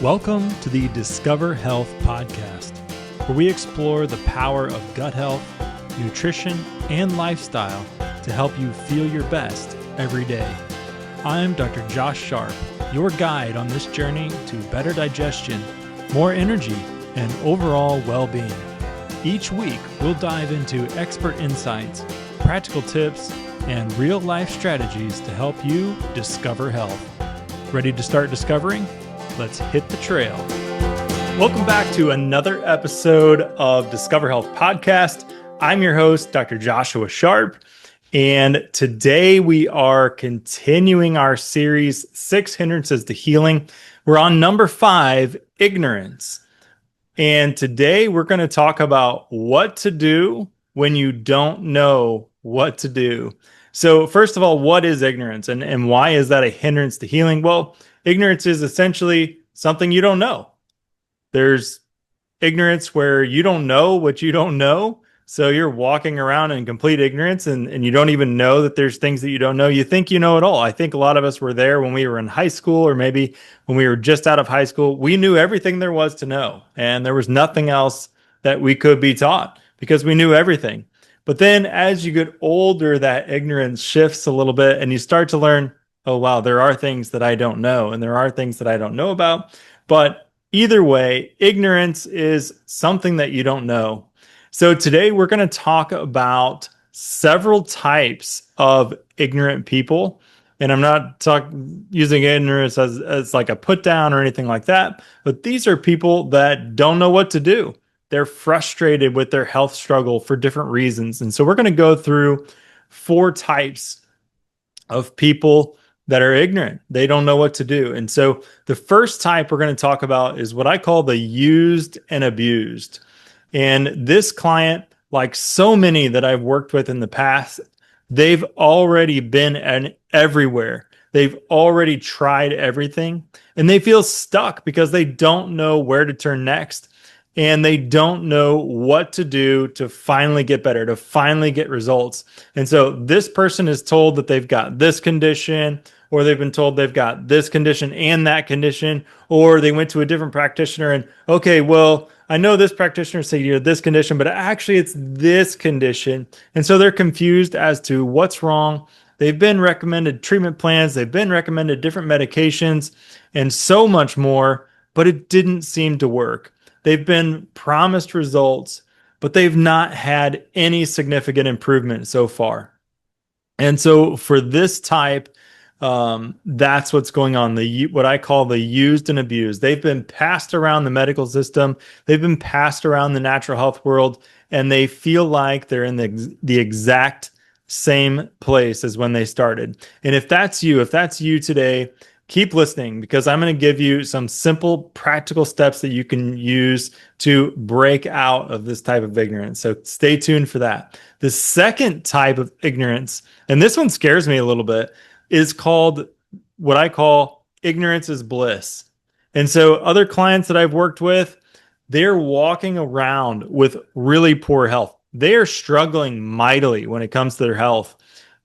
Welcome to the Discover Health podcast, where we explore the power of gut health, nutrition, and lifestyle to help you feel your best every day. I'm Dr. Josh Sharp, your guide on this journey to better digestion, more energy, and overall well-being. Each week, we'll dive into expert insights, practical tips, and real-life strategies to help you discover health. Ready to start discovering? Let's hit the trail. Welcome back to another episode of Discover Health Podcast. I'm your host, Dr. Joshua Sharp, and today we are continuing our series, 6 Hindrances to Healing. We're on number 5, ignorance. And today we're going to talk about what to do when you don't know what to do. So first of all, what is ignorance and why is that a hindrance to healing? Well, ignorance is essentially something you don't know. There's ignorance where you don't know what you don't know. So you're walking around in complete ignorance and you don't even know that there's things that you don't know. You think you know it all. I think a lot of us were there when we were in high school, or maybe when we were just out of high school. We knew everything there was to know, and there was nothing else that we could be taught because we knew everything. But then as you get older, that ignorance shifts a little bit and you start to learn, oh, wow, there are things that I don't know and there are things that I don't know about. But either way, ignorance is something that you don't know. So today we're going to talk about several types of ignorant people. And I'm not using ignorance as like a put down or anything like that. But these are people that don't know what to do. They're frustrated with their health struggle for different reasons. And so we're going to go through 4 types of people that are ignorant. They don't know what to do. And so the first type we're going to talk about is what I call the used and abused. And this client, like so many that I've worked with in the past, they've already been everywhere. They've already tried everything and they feel stuck because they don't know where to turn next. And they don't know what to do to finally get better, to finally get results. And so this person is told that they've got this condition, or they've been told they've got this condition and that condition, or they went to a different practitioner and, okay, well, I know this practitioner said you have this condition, but actually it's this condition. And so they're confused as to what's wrong. They've been recommended treatment plans. They've been recommended different medications and so much more, but it didn't seem to work. They've been promised results, but they've not had any significant improvement so far. And so for this type, that's what's going on. What I call the used and abused. They've been passed around the medical system. They've been passed around the natural health world, and they feel like they're in the exact same place as when they started. And if that's you today, keep listening, because I'm going to give you some simple, practical steps that you can use to break out of this type of ignorance. So stay tuned for that. The second type of ignorance, and this one scares me a little bit, is called what I call ignorance is bliss. And so other clients that I've worked with, they're walking around with really poor health. They are struggling mightily when it comes to their health.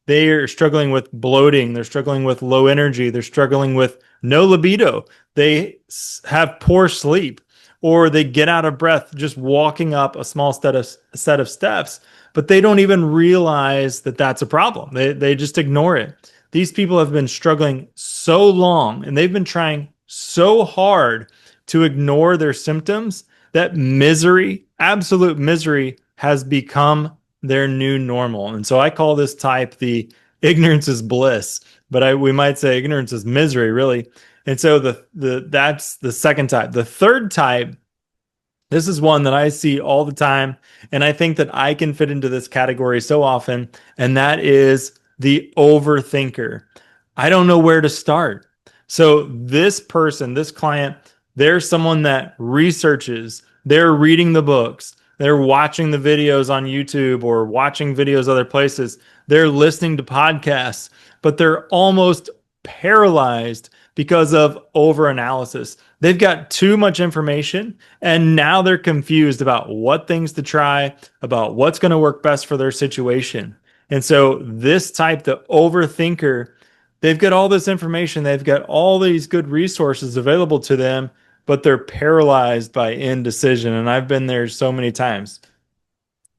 They are struggling with bloating. They're struggling with low energy. They're struggling with no libido. They have poor sleep, or they get out of breath just walking up a small set of steps, but they don't even realize that that's a problem. They just ignore it. These people have been struggling so long, and they've been trying so hard to ignore their symptoms that misery, absolute misery, has become their new normal. And so I call this type the ignorance is bliss, but we might say ignorance is misery, really. And so that's the second type. The third type, this is one that I see all the time, and I think that I can fit into this category so often, and that is the overthinker. I don't know where to start. So this person, this client, they're someone that researches, they're reading the books, they're watching the videos on YouTube or watching videos other places. They're listening to podcasts, but they're almost paralyzed because of overanalysis. They've got too much information, and now they're confused about what things to try, about what's going to work best for their situation. And so this type, the overthinker, they've got all this information. They've got all these good resources available to them, but they're paralyzed by indecision. And I've been there so many times.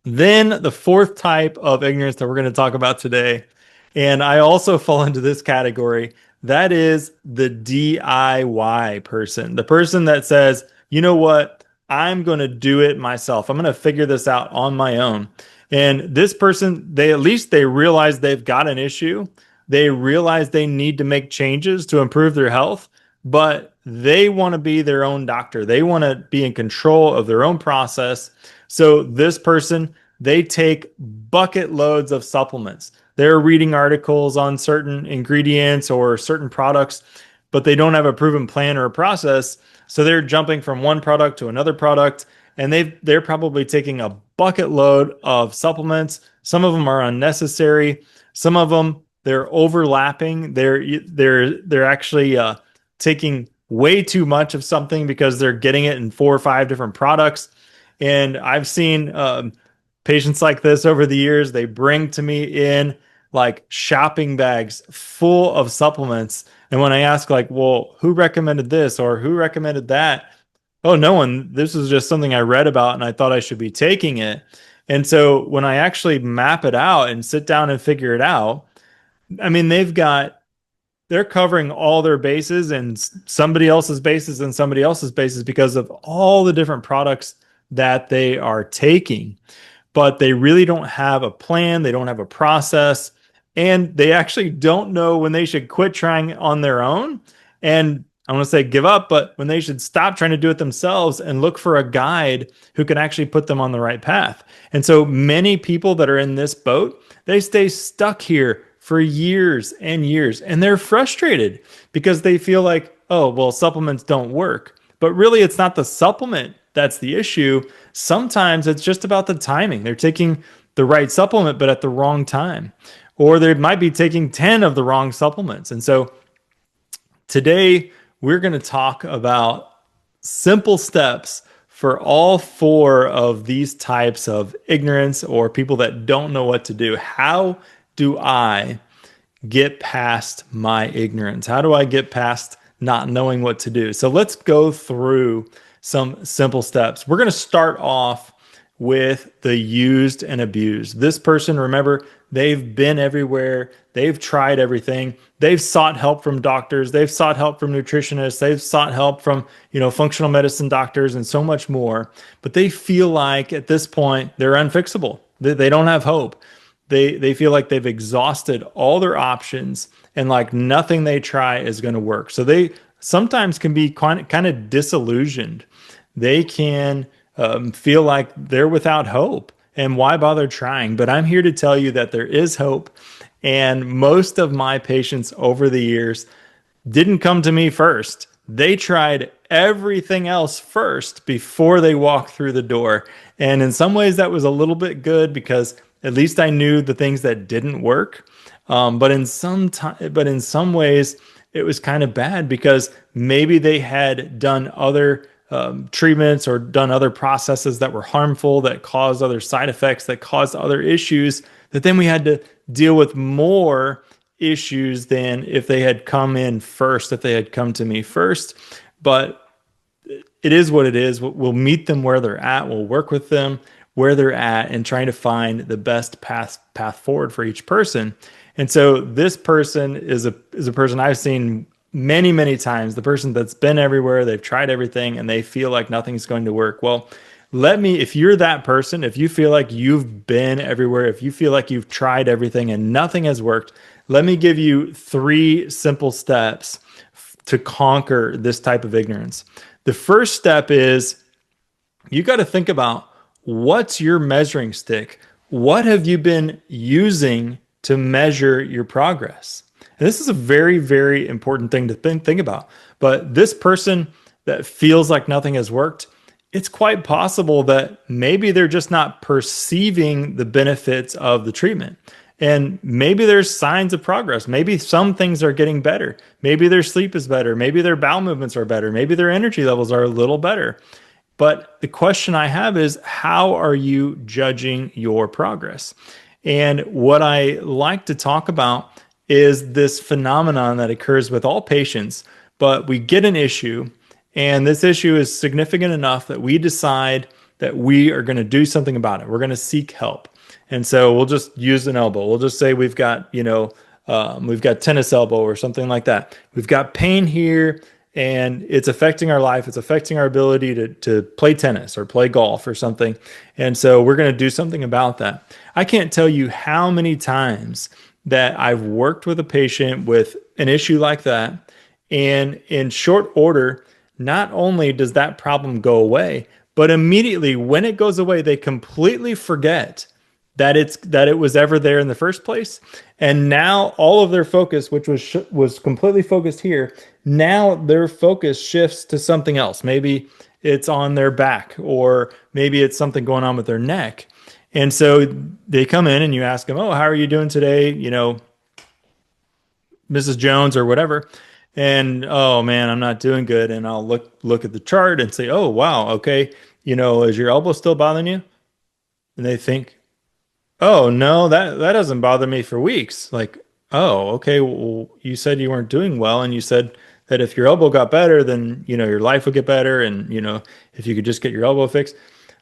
Then the fourth type of ignorance that we're going to talk about today, and I also fall into this category, that is the DIY person, the person that says, you know what, I'm going to do it myself. I'm going to figure this out on my own. And this person, they at least they realize they've got an issue. They realize they need to make changes to improve their health, but they want to be their own doctor. They want to be in control of their own process. So this person, they take bucket loads of supplements. They're reading articles on certain ingredients or certain products, but they don't have a proven plan or a process. So they're jumping from one product to another product, and they're probably taking a bucket load of supplements. Some of them are unnecessary. Some of them they're overlapping. They're actually taking way too much of something because they're getting it in 4 or 5 different products. And I've seen patients like this over the years. They bring to me in like shopping bags full of supplements. And when I ask, like, well, who recommended this or who recommended that? Oh, no one. This is just something I read about and I thought I should be taking it. And so when I actually map it out and sit down and figure it out, I mean, they're covering all their bases and somebody else's bases and somebody else's bases because of all the different products that they are taking. But they really don't have a plan. They don't have a process. And they actually don't know when they should quit trying on their own. And I want to say give up, but when they should stop trying to do it themselves and look for a guide who can actually put them on the right path. And so many people that are in this boat, they stay stuck here for years and years. And they're frustrated because they feel like, oh, well, supplements don't work. But really, it's not the supplement that's the issue. Sometimes it's just about the timing. They're taking the right supplement, but at the wrong time. Or they might be taking 10 of the wrong supplements. And so today, we're going to talk about simple steps for all 4 of these types of ignorance or people that don't know what to do. How do I get past my ignorance? How do I get past not knowing what to do? So let's go through some simple steps. We're going to start off with the used and abused. This person, remember, they've been everywhere. They've tried everything. They've sought help from doctors. They've sought help from nutritionists. They've sought help from, functional medicine doctors and so much more. But they feel like at this point, they're unfixable. They don't have hope. They feel like they've exhausted all their options and like nothing they try is going to work. So they sometimes can be kind of disillusioned. They can feel like they're without hope and why bother trying? But I'm here to tell you that there is hope. And most of my patients over the years didn't come to me first. They tried everything else first before they walked through the door. And in some ways that was a little bit good because at least I knew the things that didn't work. But in some ways it was kind of bad because maybe they had done other treatments or done other processes that were harmful, that caused other side effects, that caused other issues, that then we had to deal with more issues than if they had come in first, if they had come to me first. But it is what it is. We'll meet them where they're at. We'll work with them where they're at and trying to find the best path forward for each person. And so this person is a person I've seen many, many times, the person that's been everywhere, they've tried everything, and they feel like nothing's going to work. Well, if you're that person, if you feel like you've been everywhere, if you feel like you've tried everything and nothing has worked, let me give you 3 simple steps to conquer this type of ignorance. The first step is you got to think about what's your measuring stick? What have you been using to measure your progress? And this is a very, very important thing to think about. But this person that feels like nothing has worked, it's quite possible that maybe they're just not perceiving the benefits of the treatment. And maybe there's signs of progress. Maybe some things are getting better. Maybe their sleep is better. Maybe their bowel movements are better. Maybe their energy levels are a little better. But the question I have is, how are you judging your progress? And what I like to talk about is this phenomenon that occurs with all patients, but we get an issue And this issue is significant enough that we decide that we are going to do something about it. We're going to seek help. And so we'll just use an elbow. We'll just say we've got, we've got tennis elbow or something like that. We've got pain here and it's affecting our life. It's affecting our ability to play tennis or play golf or something. And so we're going to do something about that. I can't tell you how many times that I've worked with a patient with an issue like that. And in short order, not only does that problem go away, but immediately when it goes away, they completely forget that it was ever there in the first place. And now all of their focus, which was completely focused here, now their focus shifts to something else. Maybe it's on their back, or maybe it's something going on with their neck. And so they come in and you ask them, "Oh, how are you doing today? Mrs. Jones," or whatever. And, "Oh man, I'm not doing good." And I'll look at the chart and say, "Oh, wow. Okay. Is your elbow still bothering you?" And they think, "Oh, no, that doesn't bother me for weeks." Like, "Oh, okay. Well, you said you weren't doing well, and you said that if your elbow got better, then, your life would get better. And, if you could just get your elbow fixed."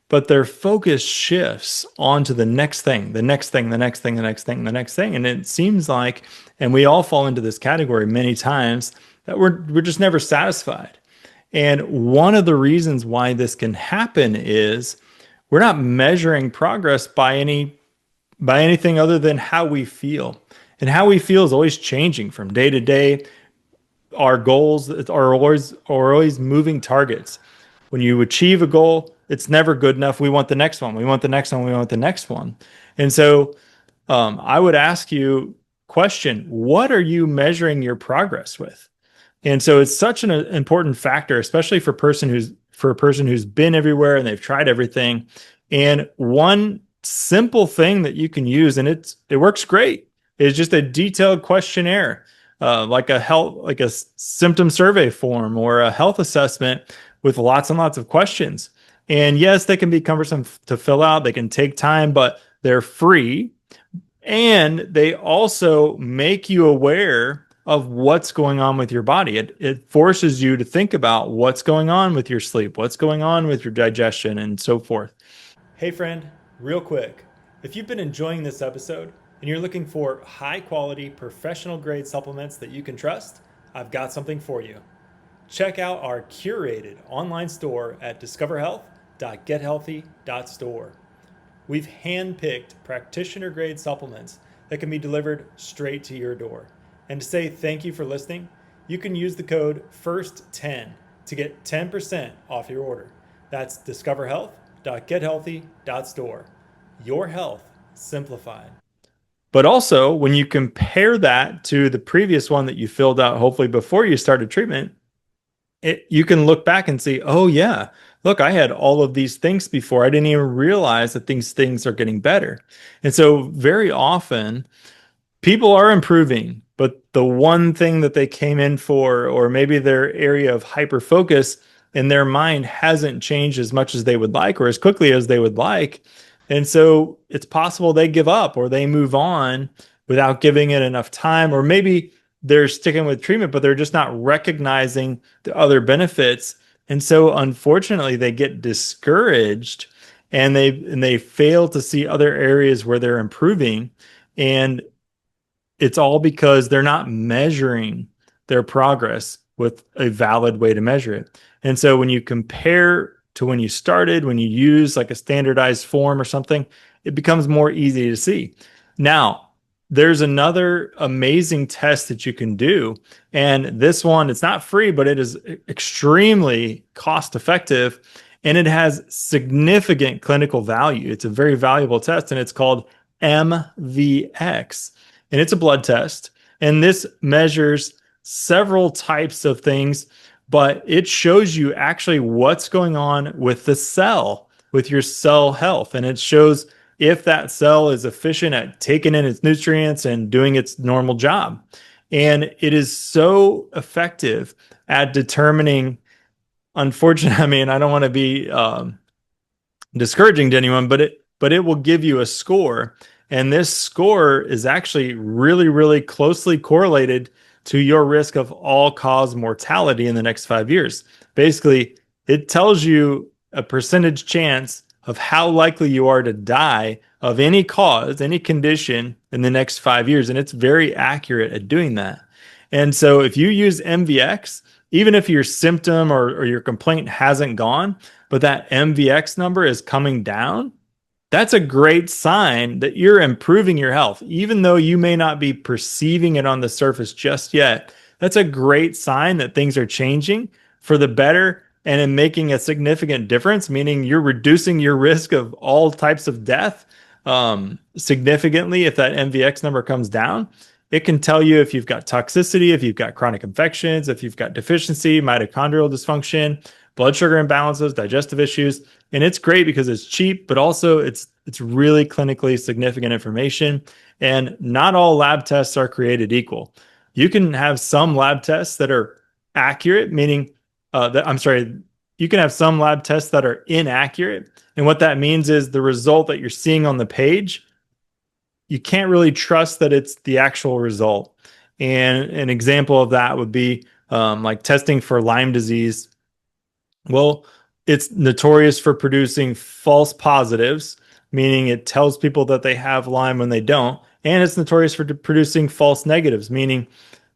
But their focus shifts onto the next thing, the next thing, the next thing, the next thing, the next thing. And it seems like, and we all fall into this category many times, that we're just never satisfied. And one of the reasons why this can happen is we're not measuring progress by anything other than how we feel. And how we feel is always changing from day to day. Our goals are always moving targets. When you achieve a goal, it's never good enough. We want the next one. We want the next one. We want the next one. And so I would ask you, question, what are you measuring your progress with? And so it's such an important factor, especially for a person who's been everywhere and they've tried everything. And one simple thing that you can use, and it works great, is just a detailed questionnaire, like a symptom survey form or a health assessment with lots and lots of questions. And yes, they can be cumbersome to fill out. They can take time, but they're free. And they also make you aware of what's going on with your body. It forces you to think about what's going on with your sleep, what's going on with your digestion, and so forth. Hey friend, real quick, if you've been enjoying this episode and you're looking for high quality, professional grade supplements that you can trust, I've got something for you. Check out our curated online store at discoverhealth.gethealthy.store. We've handpicked practitioner-grade supplements that can be delivered straight to your door. And to say thank you for listening, you can use the code FIRST10 to get 10% off your order. That's discoverhealth.gethealthy.store. Your health simplified. But also, when you compare that to the previous one that you filled out, hopefully before you started treatment, you can look back and see, "Oh yeah, look, I had all of these things before. I didn't even realize that these things are getting better." And so very often people are improving, but the one thing that they came in for, or maybe their area of hyper focus in their mind, hasn't changed as much as they would like or as quickly as they would like. And so it's possible they give up or they move on without giving it enough time, or maybe they're sticking with treatment, but they're just not recognizing the other benefits. And so unfortunately, they get discouraged and they fail to see other areas where they're improving. And it's all because they're not measuring their progress with a valid way to measure it. And so when you compare to when you started, when you use like a standardized form or something, it becomes more easy to see. Now, there's another amazing test that you can do. And this one, it's not free, but it is extremely cost effective and it has significant clinical value. It's a very valuable test and it's called MVX. And it's a blood test. And this measures several types of things, but it shows you actually what's going on with the cell, with your cell health. And it shows if that cell is efficient at taking in its nutrients and doing its normal job. And it is so effective at determining, unfortunately, I mean, I don't want to be discouraging to anyone, but it will give you a score. And this score is actually really, really closely correlated to your risk of all-cause mortality in the next 5 years. Basically, it tells you a percentage chance of how likely you are to die of any cause, any condition in the next 5 years. And it's very accurate at doing that. And so if you use MVX, even if your symptom or your complaint hasn't gone, but that MVX number is coming down, that's a great sign that you're improving your health. Even though you may not be perceiving it on the surface just yet, that's a great sign that things are changing for the better and in making a significant difference, meaning you're reducing your risk of all types of death significantly. If that MVX number comes down, it can tell you if you've got toxicity, if you've got chronic infections, if you've got deficiency, mitochondrial dysfunction, blood sugar imbalances, digestive issues. And it's great because it's cheap, but also it's really clinically significant information. And not all lab tests are created equal. You can have some lab tests that are accurate, meaning you can have some lab tests that are inaccurate. And what that means is the result that you're seeing on the page, you can't really trust that it's the actual result. And an example of that would be like testing for Lyme disease. Well, it's notorious for producing false positives, meaning it tells people that they have Lyme when they don't. And it's notorious for producing false negatives, meaning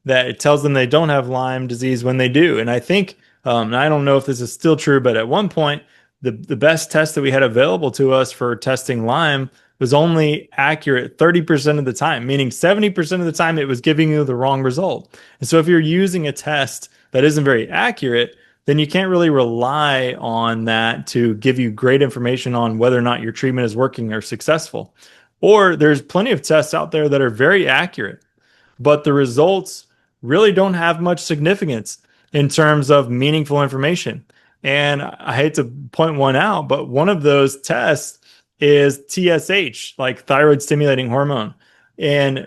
that it tells them they don't have Lyme disease when they do. And I think, and I don't know if this is still true, but at one point, the best test that we had available to us for testing Lyme was only accurate 30% of the time, meaning 70% of the time it was giving you the wrong result. And so if you're using a test that isn't very accurate, then you can't really rely on that to give you great information on whether or not your treatment is working or successful. Or there's plenty of tests out there that are very accurate, but the results really don't have much significance in terms of meaningful information. And I hate to point one out, but one of those tests is TSH, like thyroid stimulating hormone. And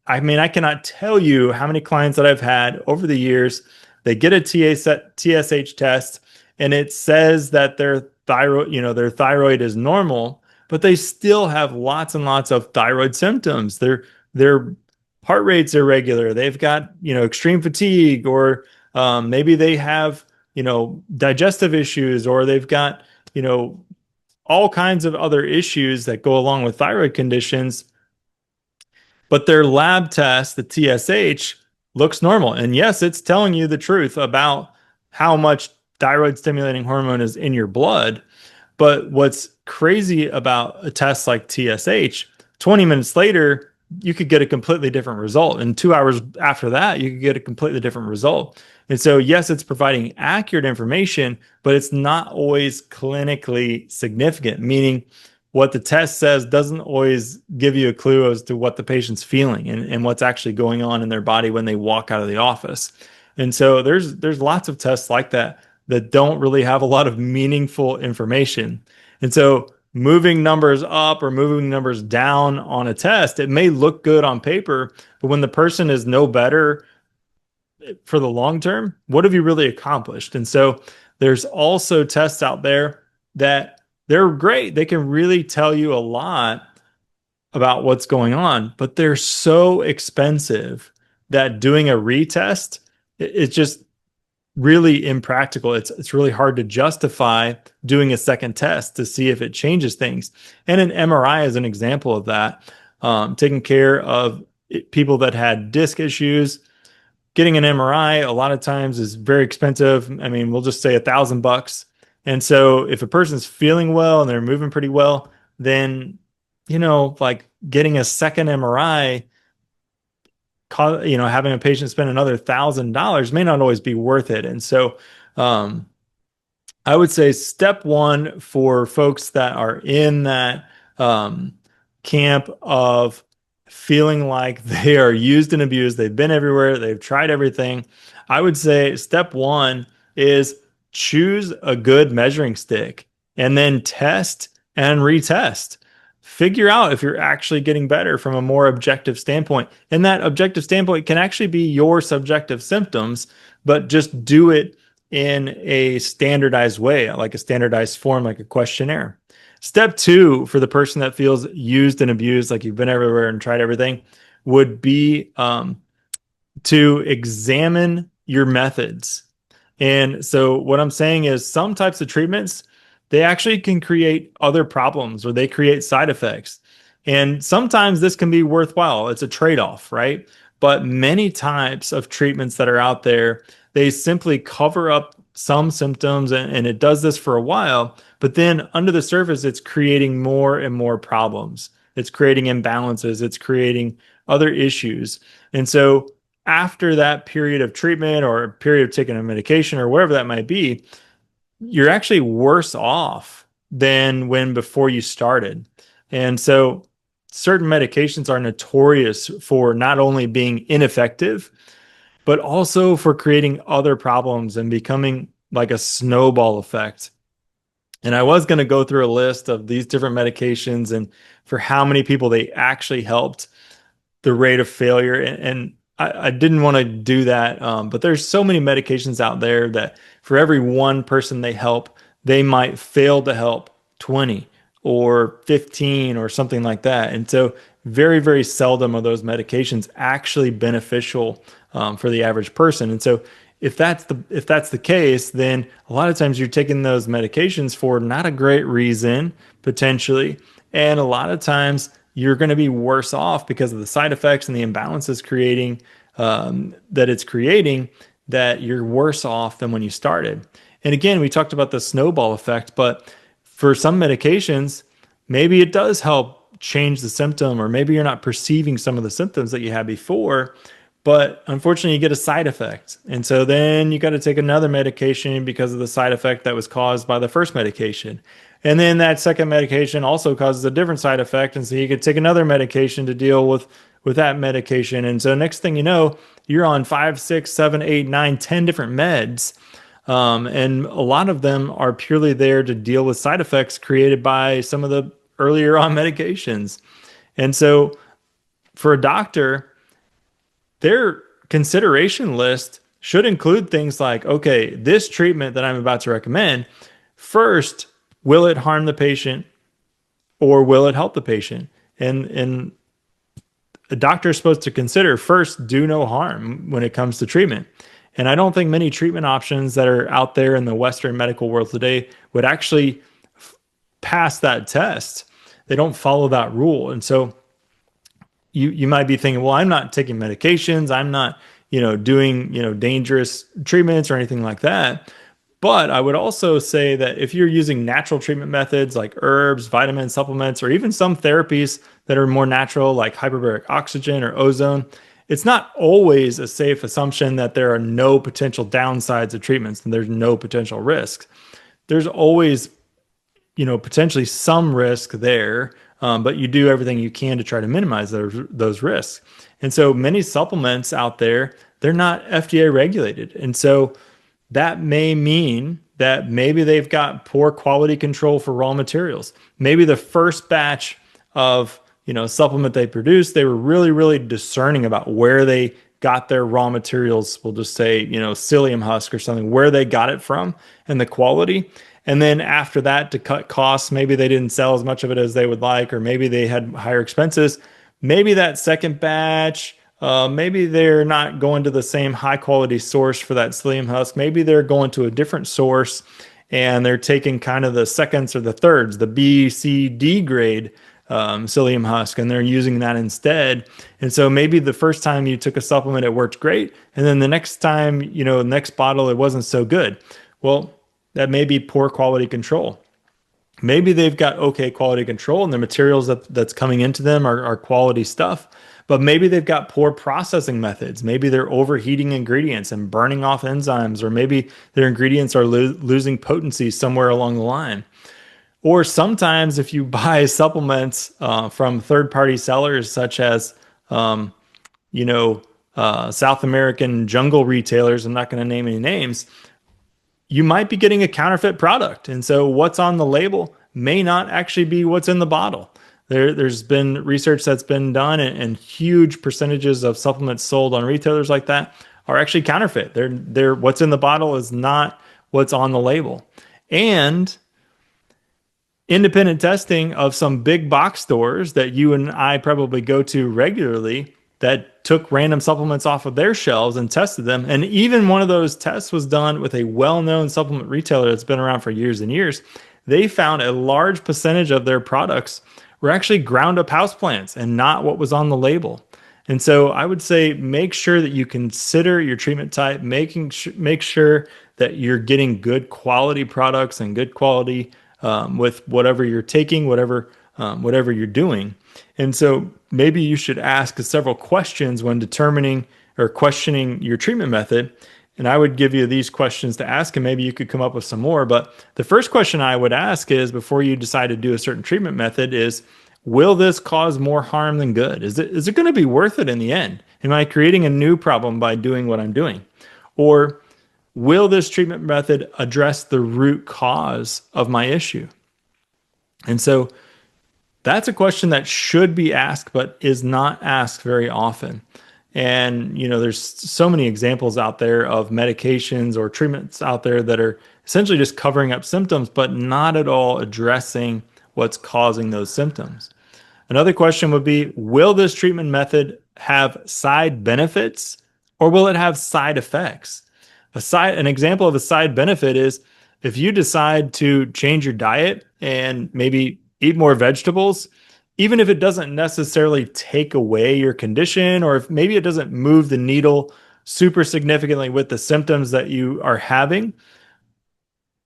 I mean, I cannot tell you how many clients that I've had over the years. They get a TSH test and it says that their thyroid is normal, but they still have lots and lots of thyroid symptoms. Their heart rate's irregular. They've got, extreme fatigue, or maybe they have, digestive issues, or they've got, all kinds of other issues that go along with thyroid conditions. But their lab test, the TSH, looks normal. And yes, it's telling you the truth about how much thyroid stimulating hormone is in your blood. But what's crazy about a test like TSH, 20 minutes later, you could get a completely different result. And 2 hours after that, you could get a completely different result. And so, yes, it's providing accurate information, but it's not always clinically significant, meaning what the test says doesn't always give you a clue as to what the patient's feeling and what's actually going on in their body when they walk out of the office. And so there's lots of tests like that don't really have a lot of meaningful information. And so moving numbers up or moving numbers down on a test, it may look good on paper, but when the person is no better for the long term, what have you really accomplished? And so there's also tests out there that they're great. They can really tell you a lot about what's going on, but they're so expensive that doing a retest, it's just really impractical. It's really hard to justify doing a second test to see if it changes things. And an MRI is an example of that. Taking care of people that had disc issues, getting an MRI a lot of times is very expensive. I mean, we'll just say $1,000. And so if a person's feeling well and they're moving pretty well, then, like getting a second MRI, having a patient spend another $1,000 may not always be worth it. And so I would say step one for folks that are in that camp of feeling like they are used and abused, they've been everywhere, they've tried everything, I would say step one is choose a good measuring stick and then test and retest. Figure out if you're actually getting better from a more objective standpoint. And that objective standpoint can actually be your subjective symptoms, but just do it in a standardized way, like a standardized form, like a questionnaire. Step two for the person that feels used and abused, like you've been everywhere and tried everything, would be to examine your methods. And so what I'm saying is some types of treatments, they actually can create other problems or they create side effects. And sometimes this can be worthwhile. It's a trade-off, right? But many types of treatments that are out there, they simply cover up some symptoms and it does this for a while, but then under the surface, it's creating more and more problems. It's creating imbalances, it's creating other issues. And so after that period of treatment or a period of taking a medication or whatever that might be, you're actually worse off than when before you started. And so certain medications are notorious for not only being ineffective, but also for creating other problems and becoming like a snowball effect. And I was going to go through a list of these different medications and for how many people they actually helped, the rate of failure. And I didn't want to do that. But there's so many medications out there that for every one person they help, they might fail to help 20 or 15 or something like that. And so very, very seldom are those medications actually beneficial for the average person. And so if that's the case, then a lot of times you're taking those medications for not a great reason, potentially. And a lot of times you're going to be worse off because of the side effects and the imbalances creating that it's creating, that you're worse off than when you started. And again, we talked about the snowball effect, but for some medications, maybe it does help change the symptom, or maybe you're not perceiving some of the symptoms that you had before, but unfortunately you get a side effect. And so then you got to take another medication because of the side effect that was caused by the first medication. And then that second medication also causes a different side effect. And so you could take another medication to deal with that medication. And so next thing you know, you're on 5, 6, 7, 8, 9, 10 different meds. And a lot of them are purely there to deal with side effects created by some of the earlier on medications. And so for a doctor, their consideration list should include things like, okay, this treatment that I'm about to recommend, first, will it harm the patient or will it help the patient? And a doctor is supposed to consider first, do no harm when it comes to treatment. And I don't think many treatment options that are out there in the Western medical world today would actually pass that test. They don't follow that rule. And so you might be thinking, well, I'm not taking medications. I'm not, doing, dangerous treatments or anything like that. But I would also say that if you're using natural treatment methods like herbs, vitamins, supplements, or even some therapies that are more natural, like hyperbaric oxygen or ozone, it's not always a safe assumption that there are no potential downsides of treatments and there's no potential risks. There's always, potentially some risk there, but you do everything you can to try to minimize those risks. And so many supplements out there, they're not FDA regulated. And so that may mean that maybe they've got poor quality control for raw materials. Maybe the first batch of supplement they produced, they were really, really discerning about where they got their raw materials. We'll just say, psyllium husk or something, where they got it from and the quality. And then after that, to cut costs, maybe they didn't sell as much of it as they would like, or maybe they had higher expenses. Maybe that second batch, maybe they're not going to the same high quality source for that psyllium husk. Maybe they're going to a different source and they're taking kind of the seconds or the thirds, the B, C, D grade psyllium husk, and they're using that instead. And so maybe the first time you took a supplement, it worked great. And then the next time, next bottle, it wasn't so good. Well, that may be poor quality control. Maybe they've got okay quality control and the materials that's coming into them are quality stuff, but maybe they've got poor processing methods. Maybe they're overheating ingredients and burning off enzymes, or maybe their ingredients are losing potency somewhere along the line. Or sometimes if you buy supplements from third-party sellers, such as, South American jungle retailers, I'm not going to name any names, you might be getting a counterfeit product. And so what's on the label may not actually be what's in the bottle. There's been research that's been done, and huge percentages of supplements sold on retailers like that are actually counterfeit. They're what's in the bottle is not what's on the label. And independent testing of some big box stores that you and I probably go to regularly that took random supplements off of their shelves and tested them. And even one of those tests was done with a well-known supplement retailer that's been around for years and years. They found a large percentage of their products were actually ground up houseplants and not what was on the label. And so I would say make sure that you consider your treatment type, make sure that you're getting good quality products and good quality with whatever you're taking, whatever you're doing. And so maybe you should ask several questions when determining or questioning your treatment method. And I would give you these questions to ask, and maybe you could come up with some more. But the first question I would ask is before you decide to do a certain treatment method is, will this cause more harm than good? Is it going to be worth it in the end? Am I creating a new problem by doing what I'm doing? Or will this treatment method address the root cause of my issue? And so that's a question that should be asked, but is not asked very often. And, there's so many examples out there of medications or treatments out there that are essentially just covering up symptoms, but not at all addressing what's causing those symptoms. Another question would be, will this treatment method have side benefits or will it have side effects? An example of a side benefit is if you decide to change your diet and maybe eat more vegetables, even if it doesn't necessarily take away your condition, or if maybe it doesn't move the needle super significantly with the symptoms that you are having,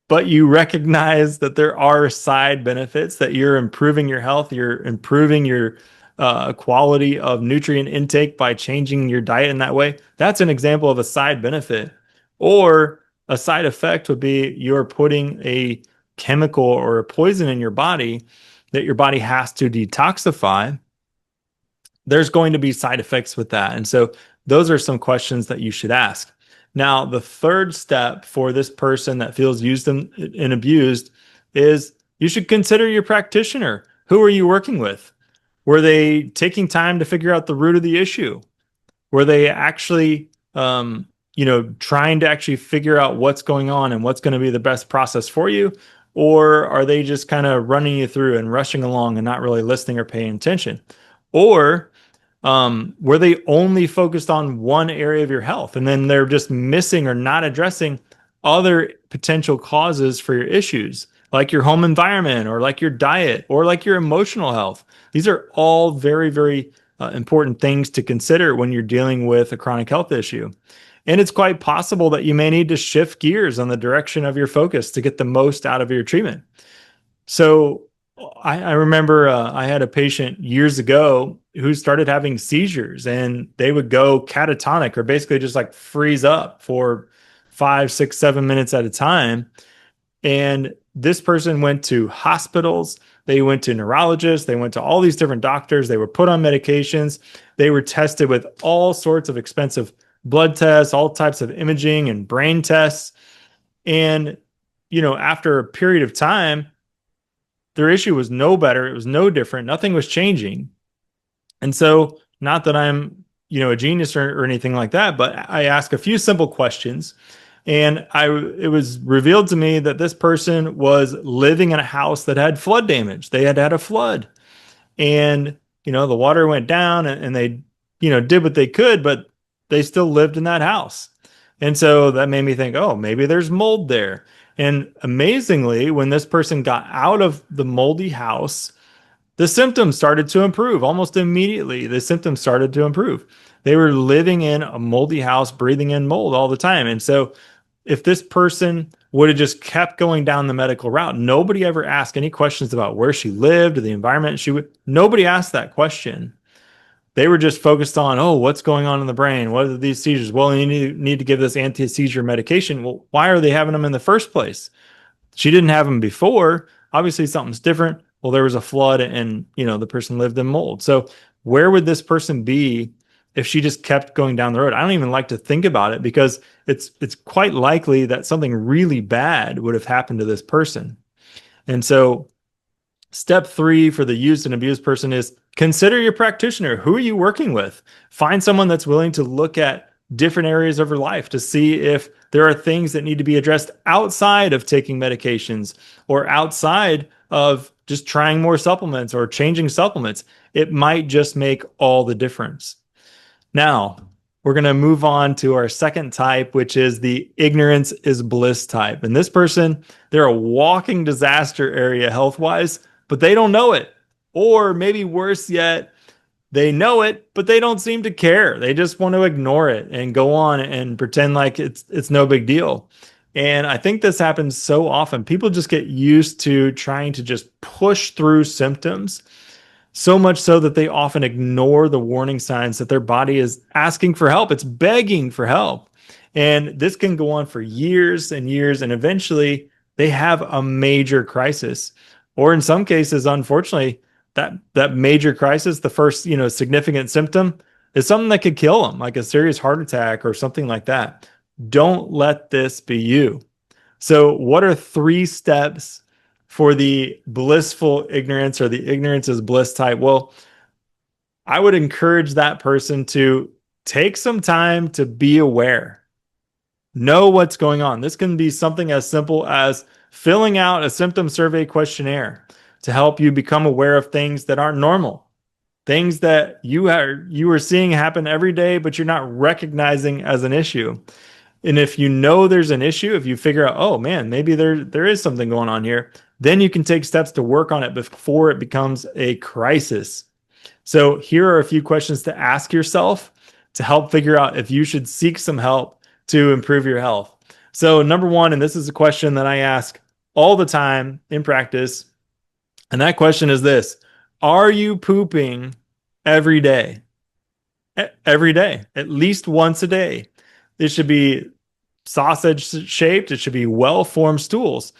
but you recognize that there are side benefits, that you're improving your health, you're improving your quality of nutrient intake by changing your diet in that way. That's an example of a side benefit. Or a side effect would be you're putting a chemical or a poison in your body that your body has to detoxify. There's going to be side effects with that. And so those are some questions that you should ask. Now, the third step for this person that feels used and abused is you should consider your practitioner. Who are you working with? Were they taking time to figure out the root of the issue? Were they actually, trying to actually figure out what's going on and what's going to be the best process for you? Or are they just kind of running you through and rushing along and not really listening or paying attention? Or were they only focused on one area of your health and then they're just missing or not addressing other potential causes for your issues, like your home environment or like your diet or like your emotional health? These are all very, very important things to consider when you're dealing with a chronic health issue. And it's quite possible that you may need to shift gears on the direction of your focus to get the most out of your treatment. So I remember I had a patient years ago who started having seizures, and they would go catatonic, or basically just like freeze up for 5, 6, 7 minutes at a time. And this person went to hospitals, they went to neurologists, they went to all these different doctors, they were put on medications, they were tested with all sorts of expensive blood tests, all types of imaging and brain tests. And, after a period of time, their issue was no better. It was no different. Nothing was changing. And so, not that I'm, a genius or anything like that, but I ask a few simple questions. And it was revealed to me that this person was living in a house that had flood damage. They had had a flood. And, the water went down and they, did what they could, but they still lived in that house. And so that made me think, oh, maybe there's mold there. And amazingly, when this person got out of the moldy house, the symptoms started to improve almost immediately. The symptoms started to improve. They were living in a moldy house, breathing in mold all the time. And so if this person would have just kept going down the medical route, nobody ever asked any questions about where she lived or the environment nobody asked that question. They were just focused on, oh, what's going on in the brain? What are these seizures? Well, you need to give this anti-seizure medication. Well, why are they having them in the first place? She didn't have them before. Obviously, something's different. Well, there was a flood and, the person lived in mold. So where would this person be if she just kept going down the road? I don't even like to think about it because it's quite likely that something really bad would have happened to this person. And so step 3 for the used and abused person is consider your practitioner. Who are you working with? Find someone that's willing to look at different areas of her life to see if there are things that need to be addressed outside of taking medications or outside of just trying more supplements or changing supplements. It might just make all the difference. Now, we're going to move on to our second type, which is the ignorance is bliss type. And this person, they're a walking disaster area health-wise, but they don't know it. Or maybe worse yet, they know it, but they don't seem to care. They just want to ignore it and go on and pretend like it's no big deal. And I think this happens so often. People just get used to trying to just push through symptoms, so much so that they often ignore the warning signs that their body is asking for help. It's begging for help. And this can go on for years and years, and eventually they have a major crisis. Or in some cases, unfortunately, that major crisis, the first, significant symptom, is something that could kill them, like a serious heart attack or something like that. Don't let this be you. So what are 3 steps for the blissful ignorance, or the ignorance is bliss type? Well, I would encourage that person to take some time to be aware. Know what's going on. This can be something as simple as filling out a symptom survey questionnaire to help you become aware of things that aren't normal, things that you are seeing happen every day, but you're not recognizing as an issue. And if you know there's an issue, if you figure out, oh man, maybe there is something going on here, then you can take steps to work on it before it becomes a crisis. So here are a few questions to ask yourself to help figure out if you should seek some help to improve your health. So number 1, and this is a question that I ask all the time in practice, and that question is this: are you pooping every day? Every day, at least once a day. It should be sausage shaped. It should be well-formed stools.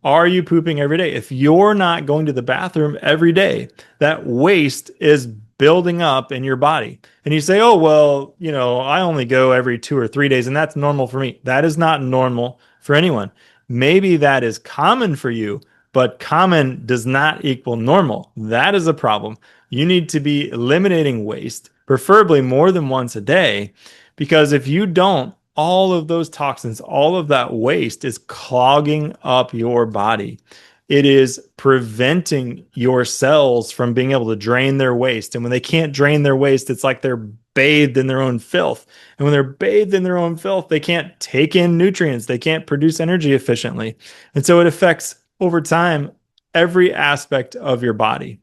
Are you pooping every day? If you're not going to the bathroom every day, that waste is building up in your body. And you say, oh, well, I only go every 2 or 3 days, and that's normal for me. That is not normal for anyone. Maybe that is common for you, but common does not equal normal. That is a problem. You need to be eliminating waste, preferably more than once a day, because if you don't, all of those toxins, all of that waste is clogging up your body. It is preventing your cells from being able to drain their waste. And when they can't drain their waste, it's like they're bathed in their own filth. And when they're bathed in their own filth, they can't take in nutrients. They can't produce energy efficiently. And so it affects, over time, every aspect of your body.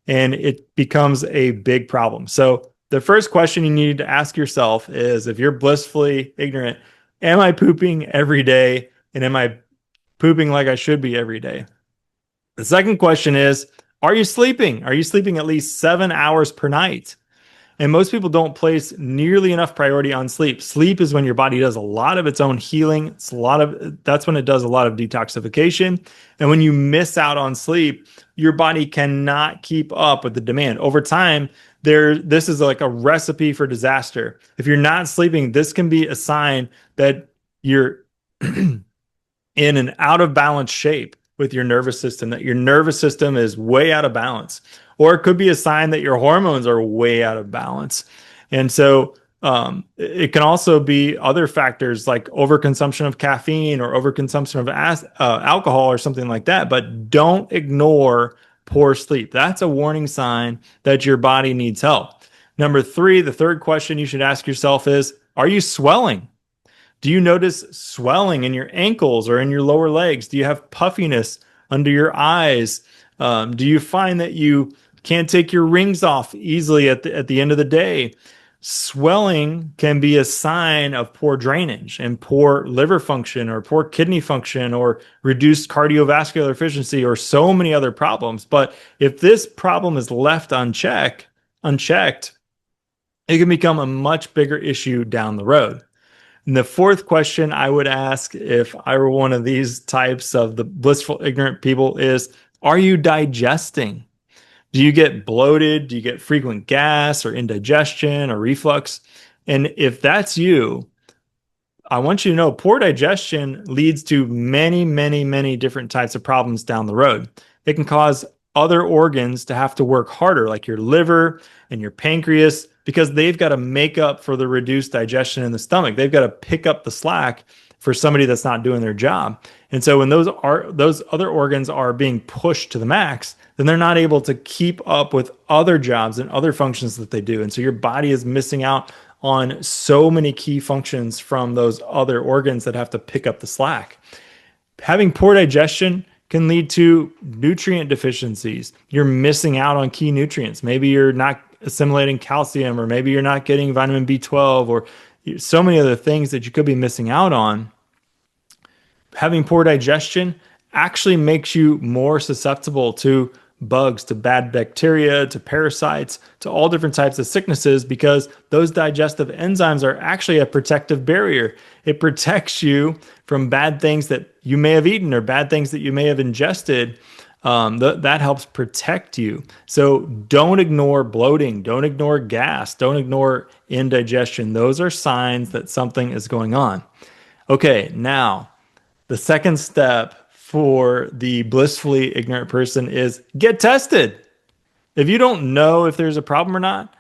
And it becomes a big problem. So the first question you need to ask yourself is, if you're blissfully ignorant, am I pooping every day? And am I pooping like I should be every day? The second question is, are you sleeping? Are you sleeping at least 7 hours per night? And most people don't place nearly enough priority on sleep. Sleep is when your body does a lot of its own healing. That's when it does a lot of detoxification. And when you miss out on sleep, your body cannot keep up with the demand. Over time, this is like a recipe for disaster. If you're not sleeping, this can be a sign that you're in an out of balance shape with your nervous system, that your nervous system is way out of balance. Or it could be a sign that your hormones are way out of balance. And so it can also be other factors like overconsumption of caffeine or overconsumption of alcohol or something like that. But don't ignore poor sleep. That's a warning sign that your body needs help. Number 3, the third question you should ask yourself is, are you swelling? Do you notice swelling in your ankles or in your lower legs? Do you have puffiness under your eyes? Do you find that you can't take your rings off easily at the end of the day? Swelling can be a sign of poor drainage and poor liver function or poor kidney function or reduced cardiovascular efficiency or so many other problems. But if this problem is left unchecked, it can become a much bigger issue down the road. And the fourth question I would ask if I were one of these types of the blissful ignorant people is, are you digesting? Do you get bloated? Do you get frequent gas or indigestion or reflux? And if that's you, I want you to know poor digestion leads to many, many, many different types of problems down the road. It can cause other organs to have to work harder, like your liver and your pancreas. because they've got to make up for the reduced digestion in the stomach. They've got to pick up the slack for somebody that's not doing their job. And so when those other organs are being pushed to the max, then they're not able to keep up with other jobs and other functions that they do. And so your body is missing out on so many key functions from those other organs that have to pick up the slack. Having poor digestion can lead to nutrient deficiencies. You're missing out on key nutrients. Maybe you're not assimilating calcium, or maybe you're not getting vitamin B12, or so many other things that you could be missing out on. Having poor digestion actually makes you more susceptible to bugs, to bad bacteria, to parasites, to all different types of sicknesses, because those digestive enzymes are actually a protective barrier. It protects you from bad things that you may have eaten or bad things that you may have ingested. That helps protect you. So don't ignore bloating. Don't ignore gas. Don't ignore indigestion. Those are signs that something is going on. Okay, now the second step for the blissfully ignorant person is get tested. If you don't know if there's a problem or not,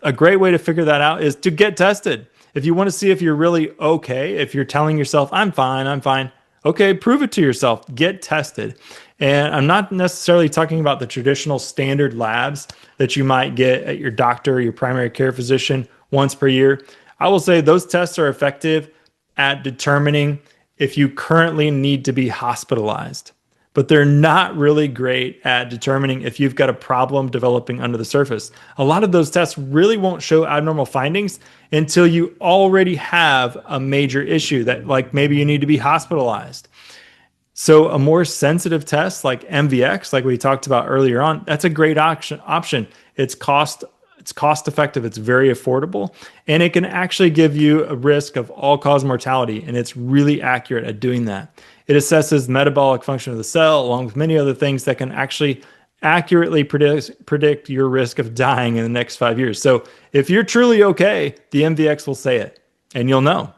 a great way to figure that out is to get tested. If you want to see if you're really okay, if you're telling yourself, I'm fine, okay, prove it to yourself. Get tested. And I'm not necessarily talking about the traditional standard labs that you might get at your doctor or your primary care physician once per year. I will say those tests are effective at determining if you currently need to be hospitalized, but they're not really great at determining if you've got a problem developing under the surface. A lot of those tests really won't show abnormal findings until you already have a major issue that, like, maybe you need to be hospitalized. So a more sensitive test like MVX, like we talked about earlier on, that's a great option. It's cost effective, it's very affordable, and it can actually give you a risk of all-cause mortality, and it's really accurate at doing that. It assesses metabolic function of the cell, along with many other things that can actually accurately predict your risk of dying in the next 5 years. So if you're truly okay, the MVX will say it, and you'll know.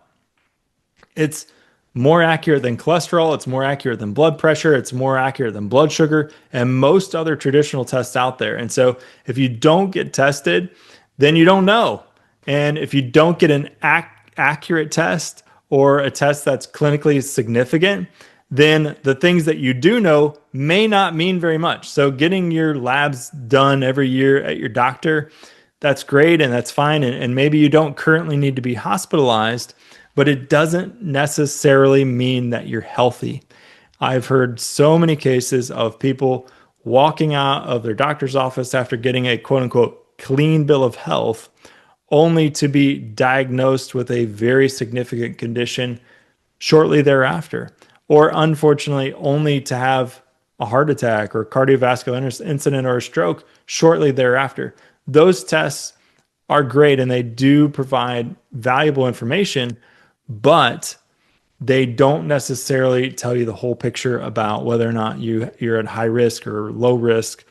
It's more accurate than cholesterol, it's more accurate than blood pressure, it's more accurate than blood sugar, and most other traditional tests out there. And so if you don't get tested, then you don't know. And if you don't get an accurate test, or a test that's clinically significant, then the things that you do know may not mean very much. So getting your labs done every year at your doctor, that's great and that's fine. And maybe you don't currently need to be hospitalized, but it doesn't necessarily mean that you're healthy. I've heard so many cases of people walking out of their doctor's office after getting a quote unquote clean bill of health, only to be diagnosed with a very significant condition shortly thereafter, or unfortunately only to have a heart attack or cardiovascular incident or a stroke shortly thereafter. Those tests are great and they do provide valuable information, but they don't necessarily tell you the whole picture about whether or not you're at high risk or low risk.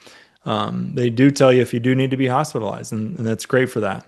They do tell you if you do need to be hospitalized, and that's great for that.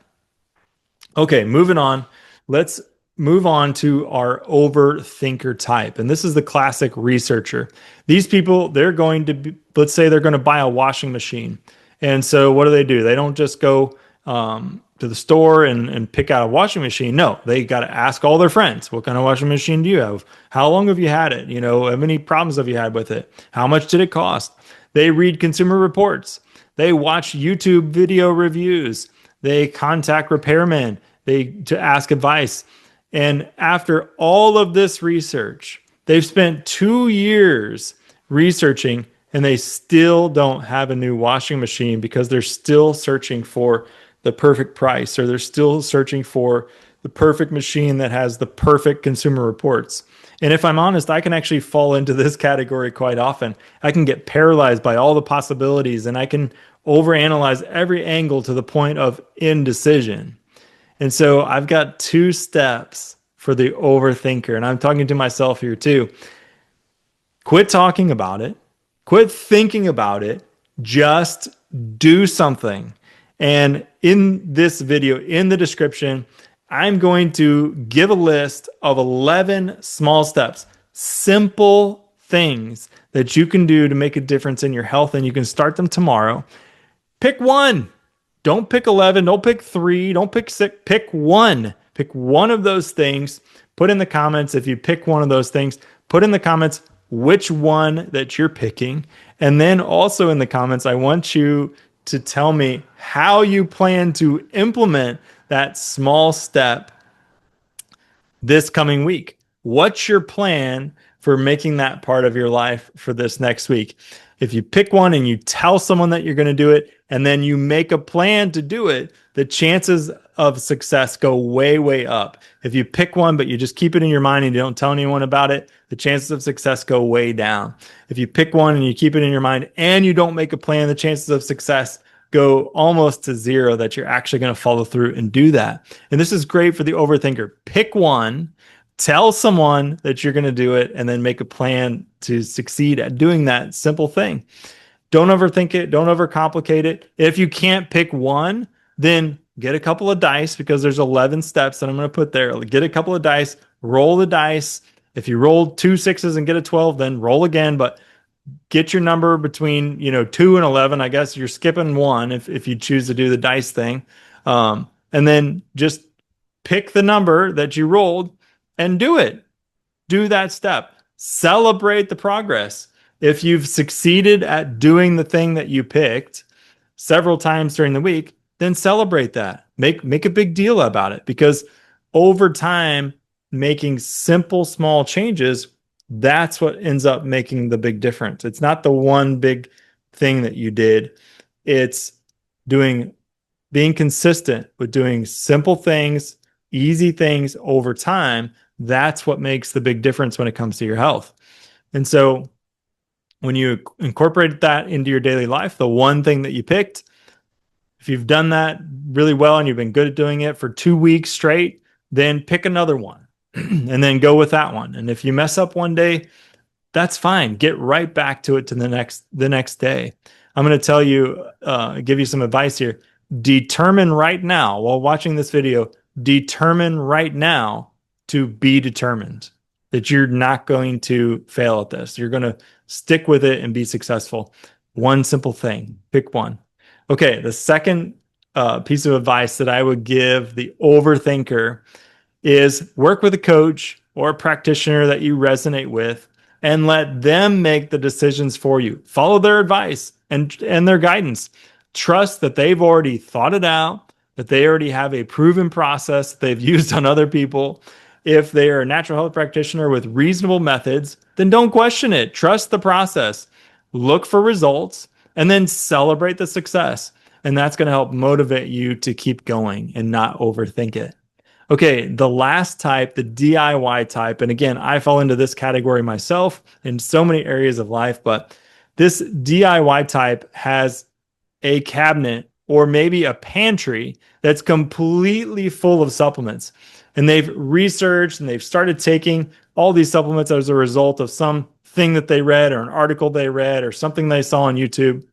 Okay, moving on. Let's move on to our overthinker type. And this is the classic researcher. These people, they're going to be, let's say they're going to buy a washing machine. And so what do? They don't just go to the store and pick out a washing machine. No, they got to ask all their friends, what kind of washing machine do you have? How long have you had it? How many problems have you had with it? How much did it cost? They read consumer reports. They watch YouTube video reviews. They contact repairmen to ask advice. And after all of this research, they've spent 2 years researching, and they still don't have a new washing machine because they're still searching for the perfect price, or they're still searching for the perfect machine that has the perfect consumer reports. And if I'm honest, I can actually fall into this category quite often. I can get paralyzed by all the possibilities, and I can overanalyze every angle to the point of indecision. And so I've got 2 steps for the overthinker, and I'm talking to myself here too. Quit talking about it. Quit thinking about it. Just do something. And in this video, in the description, I'm going to give a list of 11 small steps, simple things that you can do to make a difference in your health, and you can start them tomorrow. Pick one. Don't pick 11, don't pick 3, don't pick 6, pick one. Pick one of those things. Put in the comments if you pick one of those things. Put in the comments which one that you're picking. And then also in the comments, I want you to tell me how you plan to implement that small step this coming week. What's your plan for making that part of your life for this next week? If you pick one and you tell someone that you're going to do it, and then you make a plan to do it, the chances of success go way, way up. If you pick one, but you just keep it in your mind and you don't tell anyone about it, the chances of success go way down. If you pick one and you keep it in your mind and you don't make a plan, the chances of success go almost to zero that you're actually going to follow through and do that. And this is great for the overthinker. Pick one, tell someone that you're going to do it, and then make a plan to succeed at doing that simple thing. Don't overthink it. Don't overcomplicate it. If you can't pick one, then get a couple of dice, because there's 11 steps that I'm going to put there. Get a couple of dice, roll the dice. If you roll 2 6s and get a 12, then roll again, but get your number between 2 and 11. I guess you're skipping one if you choose to do the dice thing. And then just pick the number that you rolled and do it. Do that step. Celebrate the progress. If you've succeeded at doing the thing that you picked several times during the week, then celebrate that. Make a big deal about it, because over time, making simple, small changes, that's what ends up making the big difference. It's not the one big thing that you did. It's being consistent with doing simple things, easy things over time. That's what makes the big difference when it comes to your health. And so when you incorporate that into your daily life, the one thing that you picked, if you've done that really well and you've been good at doing it for 2 weeks straight, then pick another one and then go with that one. And if you mess up one day, that's fine. Get right back to it to the next day. I'm going to tell you, give you some advice here. Determine right now, while watching this video, determine right now to be determined that you're not going to fail at this. You're going to stick with it and be successful. One simple thing. Pick one. Okay, the second piece of advice that I would give the overthinker is work with a coach or a practitioner that you resonate with and let them make the decisions for you. Follow their advice and their guidance. Trust that they've already thought it out, that they already have a proven process that they've used on other people. If they are a natural health practitioner with reasonable methods, then don't question it. Trust the process. Look for results and then celebrate the success. And that's going to help motivate you to keep going and not overthink it. Okay, the last type, the DIY type, and again, I fall into this category myself in so many areas of life, but this DIY type has a cabinet or maybe a pantry that's completely full of supplements. And they've researched and they've started taking all these supplements as a result of something that they read or an article they read or something they saw on YouTube.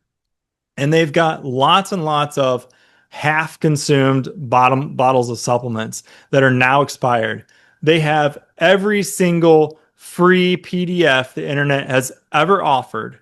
And they've got lots and lots of half-consumed bottles of supplements that are now expired. They have every single free PDF the internet has ever offered,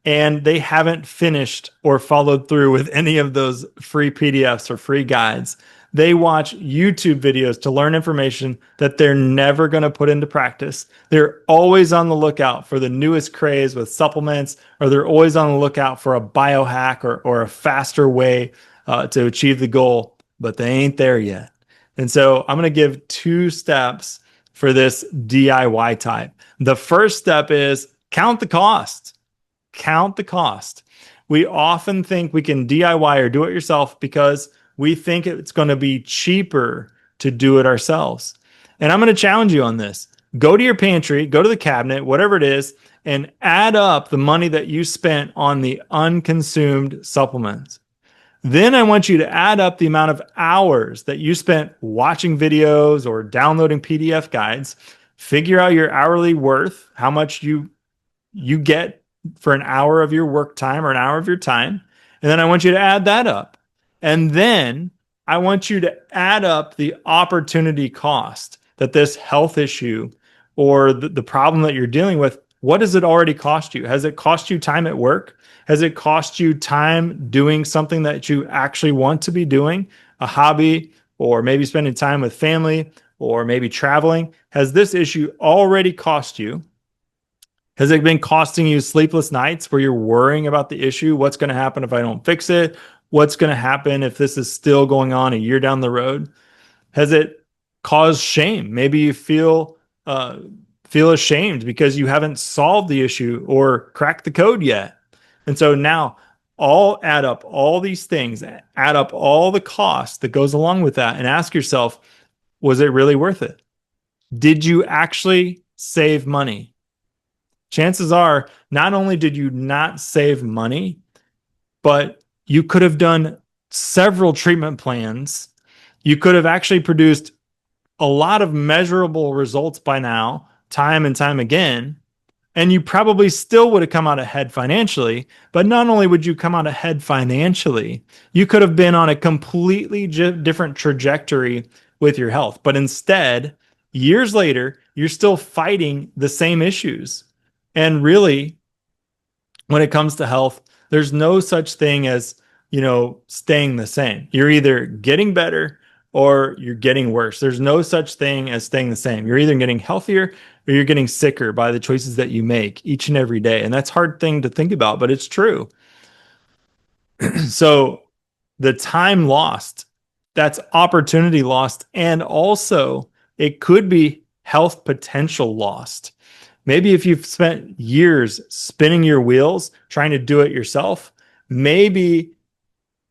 and they haven't finished or followed through with any of those free PDFs or free guides. They watch YouTube videos to learn information that they're never going to put into practice. They're always on the lookout for the newest craze with supplements, or they're always on the lookout for a biohack or a faster way to achieve the goal, but they ain't there yet. And so I'm going to give 2 steps for this DIY type. The first step is count the cost. Count the cost. We often think we can DIY or do it yourself because we think it's going to be cheaper to do it ourselves. And I'm going to challenge you on this. Go to your pantry, go to the cabinet, whatever it is, and add up the money that you spent on the unconsumed supplements. Then I want you to add up the amount of hours that you spent watching videos or downloading PDF guides. Figure out your hourly worth, how much you get for an hour of your work time or an hour of your time. And then I want you to add that up. And then I want you to add up the opportunity cost that this health issue or the problem that you're dealing with What has it already cost you? Has it cost you time at work? Has it cost you time doing something that you actually want to be doing, a hobby, or maybe spending time with family, or maybe traveling? Has this issue already cost you? Has it been costing you sleepless nights where you're worrying about the issue? What's going to happen if I don't fix it? What's going to happen if this is still going on a year down the road? Has it caused shame? Maybe you feel ashamed because you haven't solved the issue or cracked the code yet. And so now all add up all these things, add up all the cost that goes along with that, and ask yourself, was it really worth it? Did you actually save money? Chances are, not only did you not save money, but you could have done several treatment plans. You could have actually produced a lot of measurable results by now, time and time again, and you probably still would have come out ahead financially. But not only would you come out ahead financially, you could have been on a completely different trajectory with your health. But instead, years later, you're still fighting the same issues. And really, when it comes to health, there's no such thing as, staying the same. You're either getting better or you're getting worse. There's no such thing as staying the same. You're either getting healthier or you're getting sicker by the choices that you make each and every day. And that's a hard thing to think about, but it's true. So the time lost, that's opportunity lost. And also it could be health potential lost. Maybe if you've spent years spinning your wheels trying to do it yourself, maybe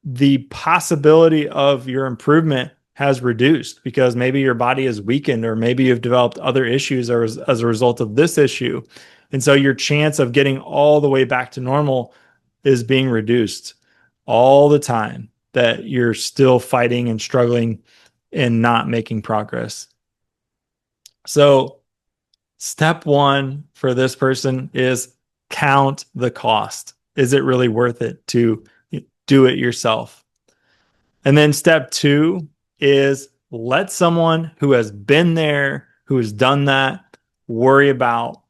the possibility of your improvement has reduced because maybe your body is weakened, or maybe you've developed other issues as a result of this issue. And so your chance of getting all the way back to normal is being reduced all the time, that you're still fighting and struggling and not making progress. So step one for this person is count the cost. Is it really worth it to do it yourself? And then step two is let someone who has been there, who has done that, worry about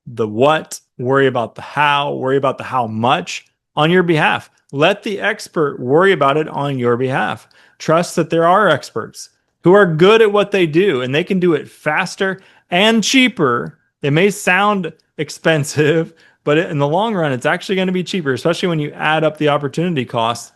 the what, worry about the how much on your behalf. Let the expert worry about it on your behalf. Trust that there are experts who are good at what they do, and they can do it faster and cheaper. It may sound expensive, but in the long run, it's actually going to be cheaper, especially when you add up the opportunity costs.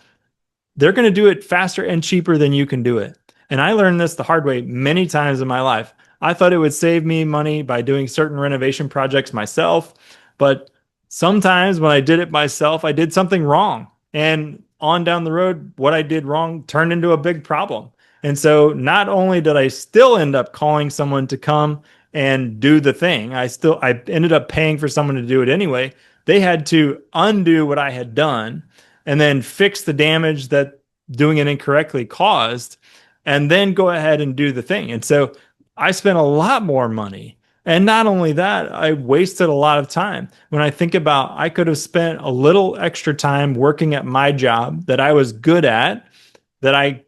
They're going to do it faster and cheaper than you can do it. And I learned this the hard way many times in my life. I thought it would save me money by doing certain renovation projects myself, but sometimes when I did it myself, I did something wrong. And on down the road, what I did wrong turned into a big problem. And so not only did I still end up calling someone to come and do the thing, I ended up paying for someone to do it anyway. They had to undo what I had done and then fix the damage that doing it incorrectly caused, and then go ahead and do the thing. And so I spent a lot more money. And not only that, I wasted a lot of time. When I think about, I could have spent a little extra time working at my job that I was good at, that I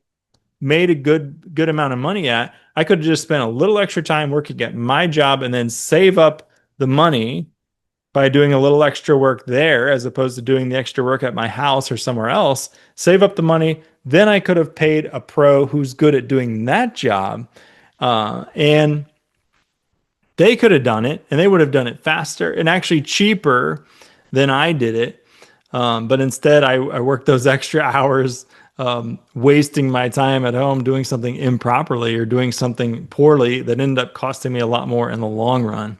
made a good amount of money at. I could have just spent a little extra time working at my job and then save up the money by doing a little extra work there, as opposed to doing the extra work at my house or somewhere else. Save up the money. Then I could have paid a pro who's good at doing that job. And they could have done it, and they would have done it faster and actually cheaper than I did it. But instead, I worked those extra hours, wasting my time at home doing something improperly or doing something poorly that ended up costing me a lot more in the long run.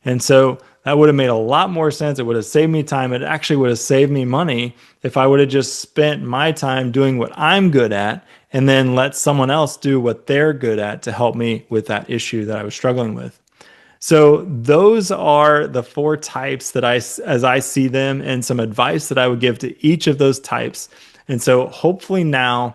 And so that would have made a lot more sense. It would have saved me time. It actually would have saved me money if I would have just spent my time doing what I'm good at and then let someone else do what they're good at to help me with that issue that I was struggling with. So those are the four types that as I see them, and some advice that I would give to each of those types. And so hopefully now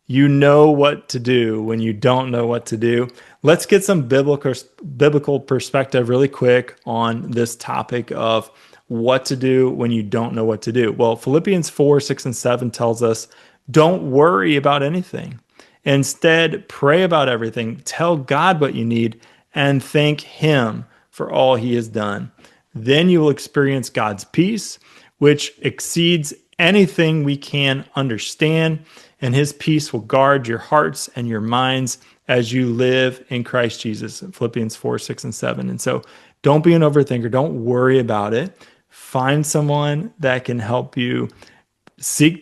you know what to do when you don't know what to do. Let's get some biblical perspective really quick on this topic of what to do when you don't know what to do. Well, Philippians 4, 6, and 7 tells us, don't worry about anything. Instead, pray about everything. Tell God what you need and thank Him for all He has done. then you will experience God's peace, which exceeds anything we can understand, and his peace will guard your hearts and your minds as you live in Christ Jesus, Philippians 4, 6, and 7. And so don't be an overthinker. Don't worry about it. Find someone that can help you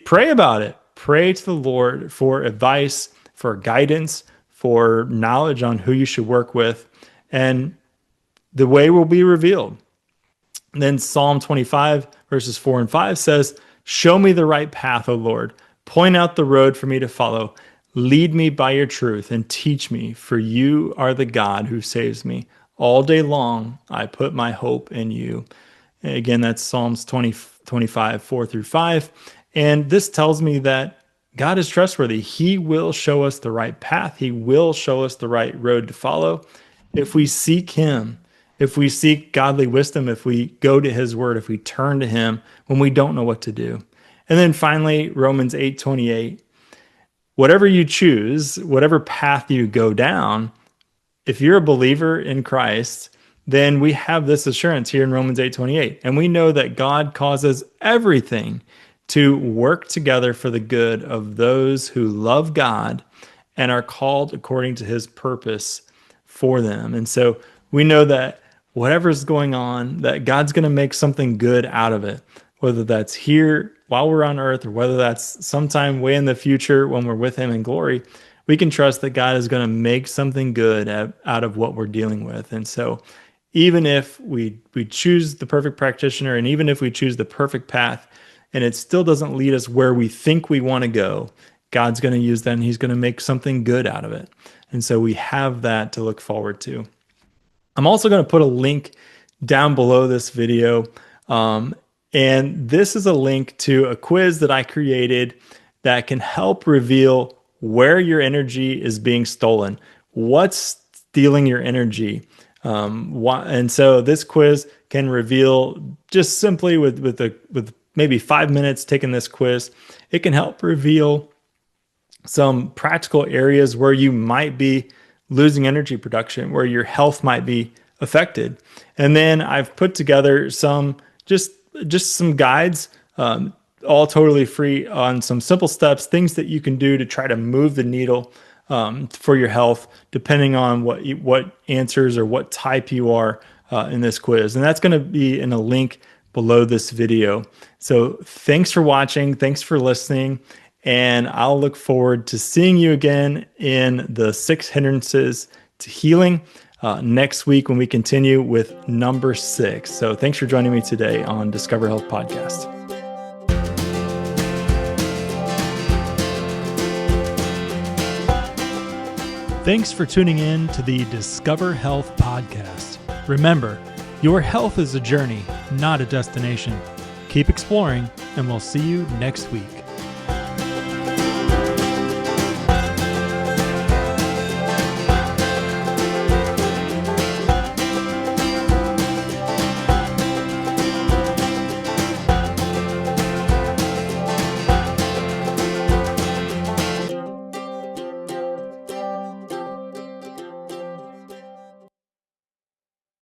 pray about it. Pray to the Lord for advice, for guidance, for knowledge on who you should work with, and the way will be revealed. And then Psalm 25, verses 4 and 5 says, "Show me the right path, O Lord. Point out the road for me to follow. Lead me by your truth and teach me, for you are the God who saves me. All day long, I put my hope in you." And again, that's Psalms 25, 4 through 5. And this tells me that God is trustworthy. He will show us the right path. He will show us the right road to follow if we seek him, if we seek godly wisdom, if we go to his word, if we turn to him when we don't know what to do. And then finally, Romans 8:28, whatever you choose, whatever path you go down, if you're a believer in Christ, then we have this assurance here in Romans 8:28. And we know that God causes everything to work together for the good of those who love God and are called according to his purpose for them. And so we know that whatever's going on, that God's going to make something good out of it, whether that's here while we're on earth or whether that's sometime way in the future when we're with him in glory. We can trust that God is going to make something good out of what we're dealing with. And so even if we choose the perfect practitioner, and even if we choose the perfect path, and it still doesn't lead us where we think we want to go, God's going to use that and he's going to make something good out of it. And so we have that to look forward to. I'm also going to put a link down below this video. And this is a link to a quiz that I created that can help reveal where your energy is being stolen. What's stealing your energy? And so this quiz can reveal, just simply with maybe 5 minutes taking this quiz, it can help reveal some practical areas where you might be losing energy production, where your health might be affected. And then I've put together some just some guides, all totally free, on some simple steps, things that you can do to try to move the needle for your health, depending on what answers or what type you are in this quiz. And that's going to be in a link below this video. So thanks for watching. Thanks for listening. And I'll look forward to seeing you again in the 6 hindrances to healing next week when we continue with number 6. So thanks for joining me today on Discover Health Podcast. Thanks for tuning in to the Discover Health Podcast. Remember, your health is a journey, not a destination. Keep exploring, and we'll see you next week.